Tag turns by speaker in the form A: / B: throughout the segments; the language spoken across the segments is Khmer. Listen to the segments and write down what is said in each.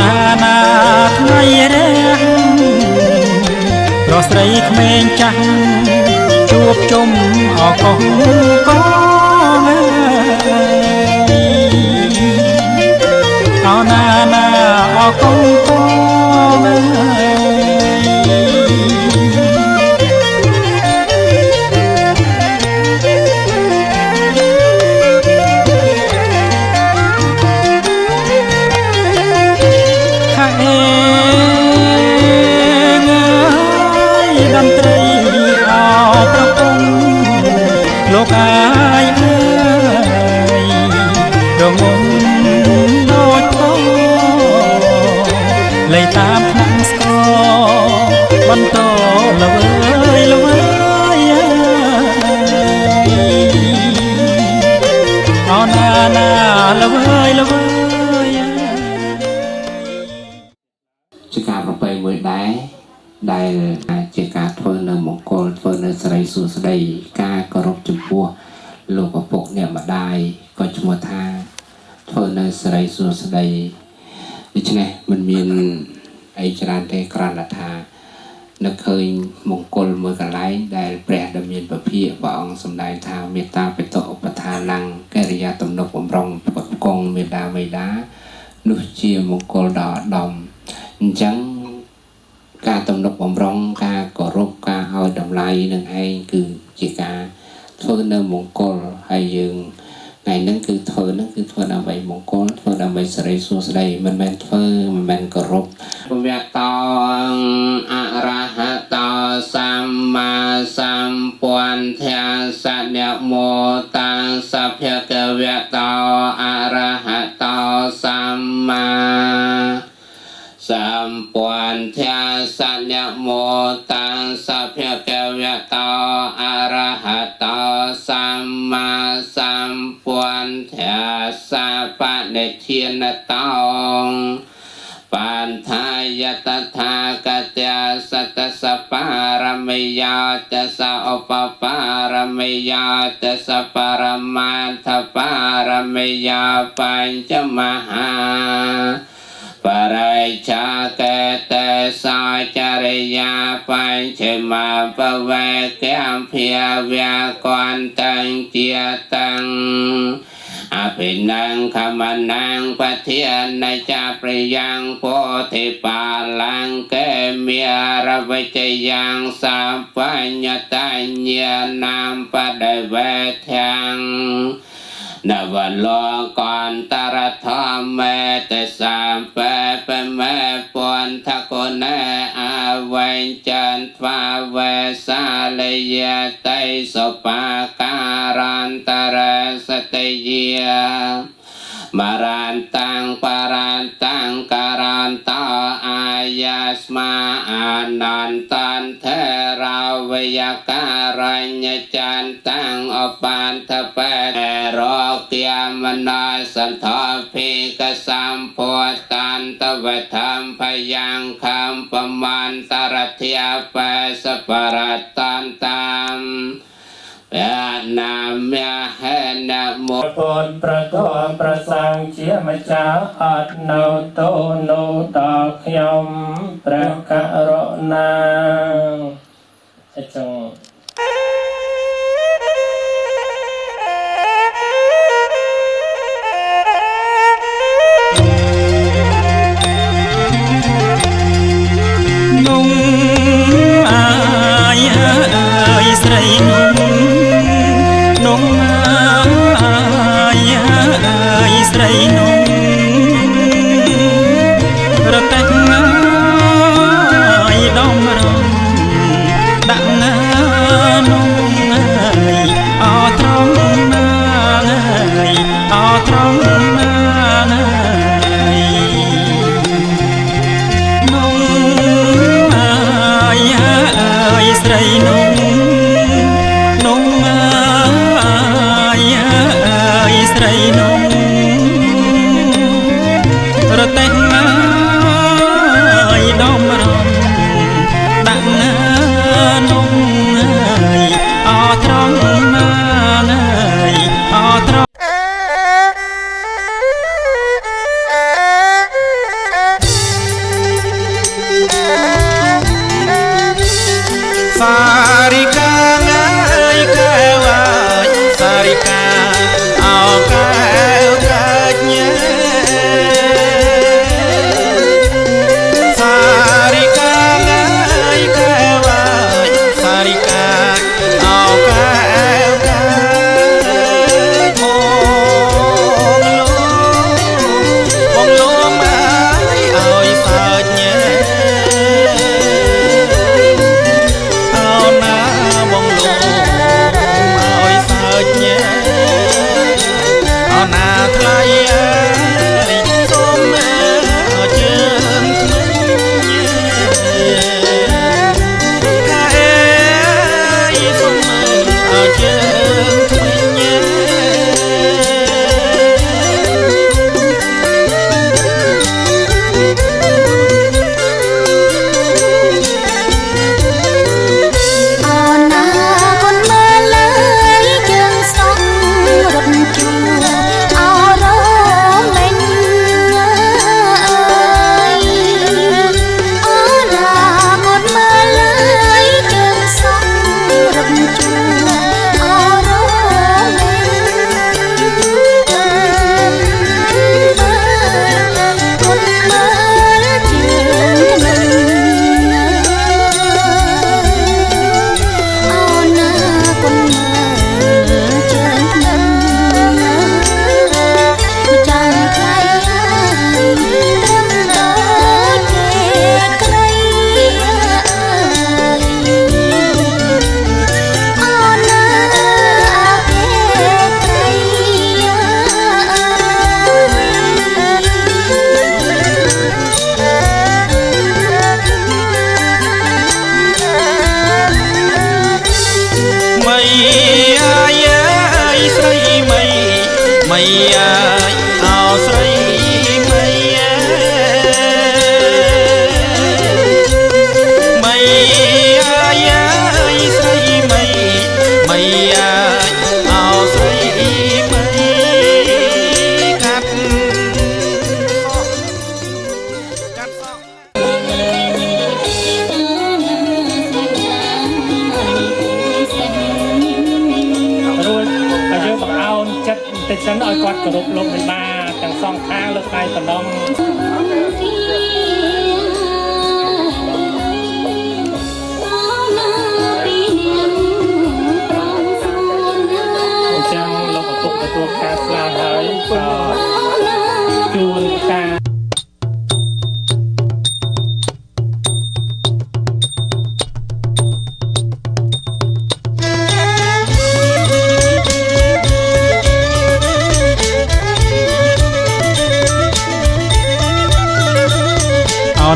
A: ណាណាថ្ងៃរះរស្រីក្មេងចាស់ជួបជុំអកុសកងណាណាអកុសកងលោកអាយអើយរងំដូចតោលេតាមថ្នាក់ស្គរបន្តល្វើយល្វើយអោណាណាល្វើយល្វើយជាការប្រពៃមួយដែរដែលជាការធ្វើនៅមង្គលធ្វើនៅសិរីសួស្តីការគោរពចំពោះលោកឪពុកអ្នកម្ដាយក៏ឈ្មោះថាធ្វើនៅសិរីសួស្តីដូច្នេះមិនមានអីច្រើនទេគ្រាន់តែថានឹកឃើញមង្គលមួយកន្លែងដែលព្រះដ៏មានពភាកព្រះអង្គសម្ដែងថាមេត្តាបិតុឧបថានាំងកិរិយាទំនុកបំរុងផ្គត់ផ្គង់មេត្តាបិតានោះជាមង្គលដ៏ឧត្តមអញ្ចឹងការទំនុកបំរុងការគោរពការឲ្យតម្លៃនឹងឯងគឺជាការធ្វើនៅមង្គលហើយយើងថ្ងៃហ្នឹងគឺធ្វើដើម្បីមង្គលធ្វើដើម្បីសិរីសួស្តីមិនមែនធ្វើមិនមែនគោរពវៈតោអរហតោសម្មាសម្ពុទ្ធស្សនមោតាសភគវៈតោអរហតោសម្មាសម្ពុទ្ធស្សនមោតាសភគវៈតោអរហតោសម្មាសម្ពុទ្ធស្សបនិធានតោបន្ថាយតថាកតេសតសបារមិយោតសឧបបារមិយោតសបរមត្ថបារមិយោបញ្ចមហាបរិច្ឆាកតេសាចរិយាបញ្ចមបវេកំភាវៈកន្តជាតੰអភិនੰខមនੰបធានចាប្រយ៉ាងពោធិបាលੰកេមេរវិជយ៉ាងសម្បញ្ញតញ្ញានាមបដិវេធាំនវលោកន្តរធម្មមេតសម្បបមេពន្ធកុណេអវញ្ចន្ទវាវេសាលយតៃសុបាការន្តរសតិយាមរន្តាំងបរន្តាំងការន្តោអាយាស្មាអានន្តន្ថេរាវយការញ្ញចន្តាំងអបន្ថបេរោគយមនោសន្ធភិកសម្ពោតន្តវធម្មភយ៉ាងខំបមន្តរធិបេសបរតន្តំណាមហេនមោពុនប្រកបប្រសង្ឃជាម្ចាស់អត់នៅតូនូដល់ខ្ញុំព្រះករុណាចង់นุ่งอายเอ่ยស្រីนุ่งអើយស្រីนุ่งរតែងអើយដំរំដាក់นุ่งអើយអត្រង់ណាអើយអត្រង់ណាนุ่งអើយស្រីนุ่งស្រីนุ่งរតែងអើយដំរំដាក់นุ่งអើយអត្រង់ណាអើយអត្រង់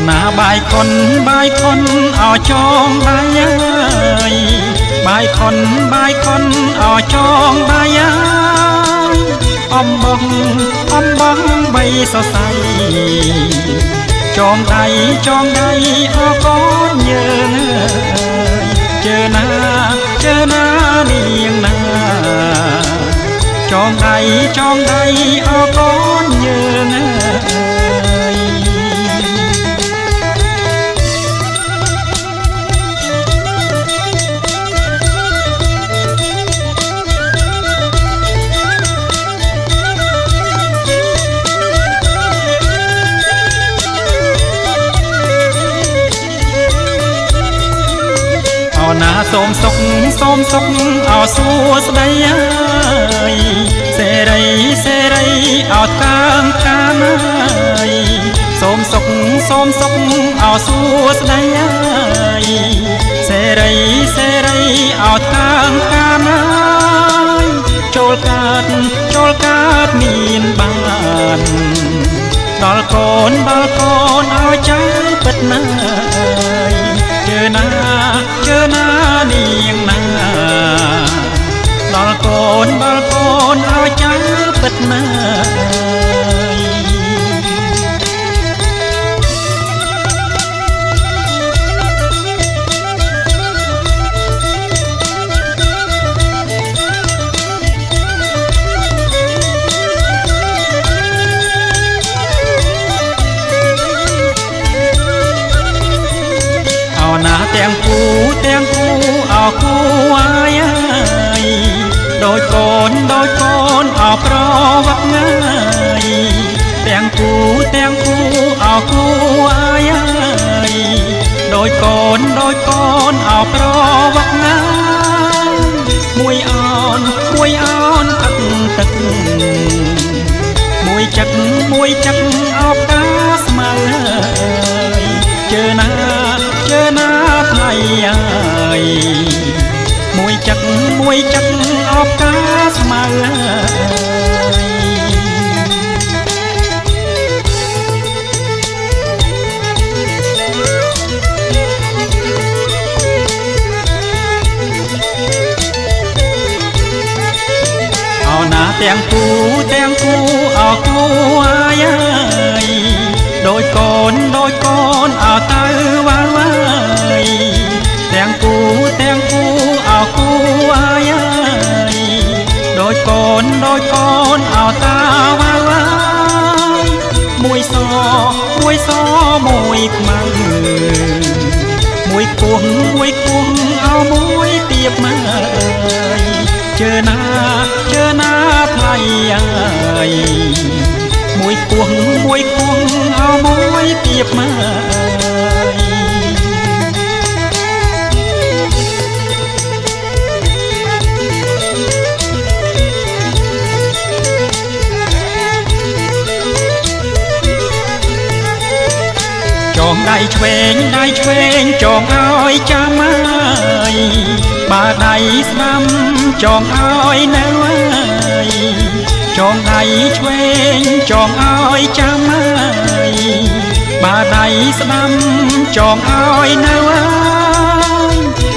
B: หน้าบายคนเอาจองได้บายคนเอาจองได้อมบองใบสดใสจองใดเอาก้อนเยอะเจอหน้าเนียงหน้าจองใดเอาก้อนเยอะหน้าส้มสกเอาสู้สดายเสรีเอากางกานส้มสกเอาสู้สดายเสรีเอากางกานโจลกาดมีนบานดอลโกนเอาใจปิดหน้าเจอหน้าเนียงหน้าดอลโกนเอาใจปิดหน้าหน้าเตียงกูเอากูไว้โดยโกนเอาเพราะวักง่ายเตียงกูเอากูไว้โดยโกนเอาเพราะวักง่ายมวยอ่อนตักมวยจักเอากาสมาเจอหน้าไทยมวยจักออกกาสมาเอาหน้าเตียงกูเอากูไว้โดยโกนเอาตาว่าเตียงกูเอากูไว้โดยโกนเอาตาว่ามวยซอมวยขมังมวยควงเอามวยเตียบมาเจอหน้าไทยมวยควงเอามวยเตียบมาจองได้เชวงจองเอาจำไว้บาได้สนำจองเอาแนวไว้จองได้เชวงจองเอาจำไว้บาได้สนำจองเอาแนวไว้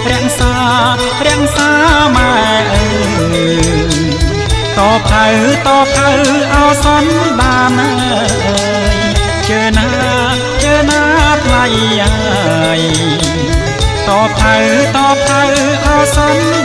B: เรียงสามาต่อเผาเอาซ้อนบานเจอหน้าไทยต่อเผาเอาซ้อน